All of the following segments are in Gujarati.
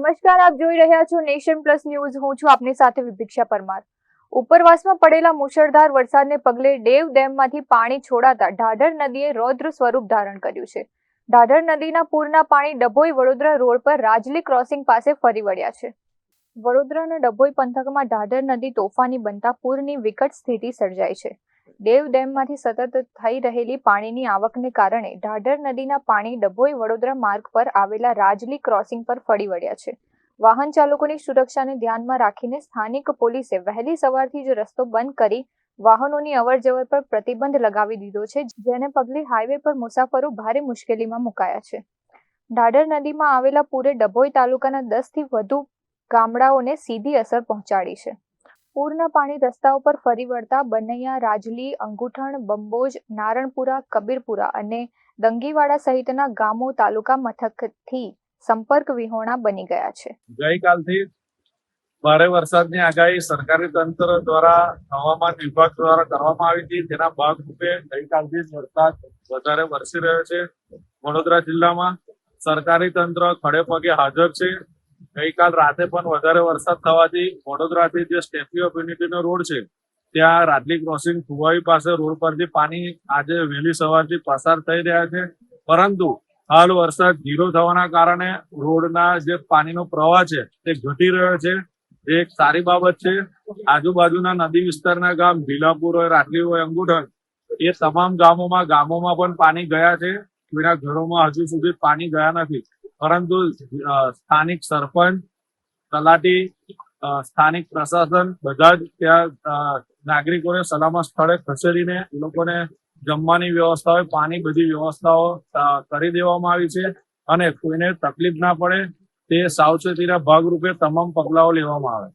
નમસ્કાર, આપ જોઈ રહ્યા છો નેશન પ્લસ ન્યૂઝ. હું છું આપની સાથે વિભિક્ષા પરમાર. ઉપરવાસમાં પડેલા મુશળધાર વરસાદને પગલે ડેવ ડેમમાંથી પાણી છોડાતા ઢાઢર નદીએ રૌદ્ર સ્વરૂપ ધારણ કર્યું છે. ઢાઢર નદીના પૂરના પાણી ડભોઈ વડોદરા રોડ પર રાજલી ક્રોસિંગ પાસે ફરી વળ્યા છે. વડોદરાના ડભોઈ પંથકમાં ઢાઢર નદી તોફાની બનતા પૂરની વિકટ સ્થિતિ સર્જાઈ છે. ડેવ ડેમમાંથી સતત થઈ રહેલી પાણીની આવકને કારણે ઢાઢર નદીના પાણી ડભોઈ વડોદરા માર્ગ પર આવેલા રાજલી ક્રોસિંગ પર ફરી વળ્યા છે. વાહન ચાલકોની સુરક્ષાને ધ્યાનમાં રાખીને સ્થાનિક પોલીસે વહેલી સવારથી જ રસ્તો બંધ કરી વાહનોની અવરજવર પર પ્રતિબંધ લગાવી દીધો છે, જેને પગલે હાઈવે પર મુસાફરો ભારે મુશ્કેલીમાં મુકાયા છે. ઢાઢર નદીમાં આવેલા પૂરે ડભોઈ તાલુકાના 10 થી વધુ ગામડાઓને સીધી અસર પહોંચાડી છે. પૂરના પાણી રસ્તાઓ પર ફરી વળતા બનૈયા, રાજલી, અંગુઠણ, બંબોજ, નારણપુરા, કબીરપુરા અને દંગીવાડા સહિતના ગામો તાલુકા મથકથી સંપર્ક વિહોણા બની ગયા છે. ગઈકાલથી ભારે વરસાદની આગાહી સરકારી તંત્ર દ્વારા હવામાન વિભાગ દ્વારા કરવામાં આવી હતી. તેના ભાગરૂપે ગઈકાલથી વરસાદ વધારે વરસી રહ્યો છે. વડોદરા જિલ્લામાં સરકારી તંત્ર ખડે પગે હાજર છે. ગઈકાલ રાતે પણ વધારે વરસાદ થવાથી વડોદરાથી જે સ્ટેચ્યુ ઓફ યુનિટીનો રોડ છે ત્યાં રાજલી ક્રોસિંગ ફુવાઈ પાસે રોડ પરથી પાણી આજે વહેલી સવારથી પસાર થઈ રહ્યા છે. પરંતુ હાલ વરસાદ ધીરો થવાના કારણે રોડના જે પાણીનો પ્રવાહ છે તે ઘટી રહ્યો છે. એ એક સારી બાબત છે. આજુબાજુના નદી વિસ્તારના ગામ ભીલાપુર હોય, રાજલી હોય, અંગુઠણ, એ તમામ ગામોમાં પણ પાણી ગયા છે. કોઈના ઘરોમાં હજુ સુધી પાણી ગયા નથી. પરંતુ સ્થાનિક સરપંચ, તલાટી, સ્થાનિક પ્રશાસન બધા જ ત્યાં નાગરિકોને સલામત સ્થળે ખસેડીને એ લોકોને જમવાની વ્યવસ્થા હોય, પાણી, બધી વ્યવસ્થાઓ કરી દેવામાં આવી છે. અને કોઈને તકલીફ ના પડે તે સાવચેતીના ભાગરૂપે તમામ પગલાઓ લેવામાં આવે.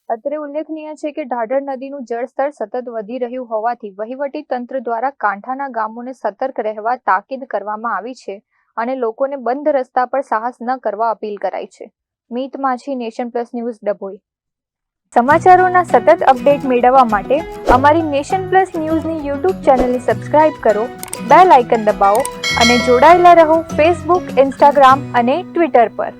અત્રે ઉલ્લેખનીય છે કે ઢાઢર નદીનું જળસ્તર સતત વધી રહ્યું હોવાથી વહીવટી તંત્ર દ્વારા કાંઠાના ગામોને સતર્ક રહેવા તાકીદ કરવામાં આવી છે અને લોકોને બંધ રસ્તા પર સાહસ ન કરવા અપીલ કરાઈ છે. મીત માછી, નેશન પ્લસ ન્યૂઝ, ડભોઈ. સમાચારોના સતત અપડેટ મેળવવા માટે અમારી નેશન પ્લસ ન્યૂઝની યુટ્યુબ ચેનલને સબસ્ક્રાઇબ કરો, બેલ આઇકન દબાવો અને જોડાયેલા રહો ફેસબુક, ઇન્સ્ટાગ્રામ અને ટ્વિટર પર.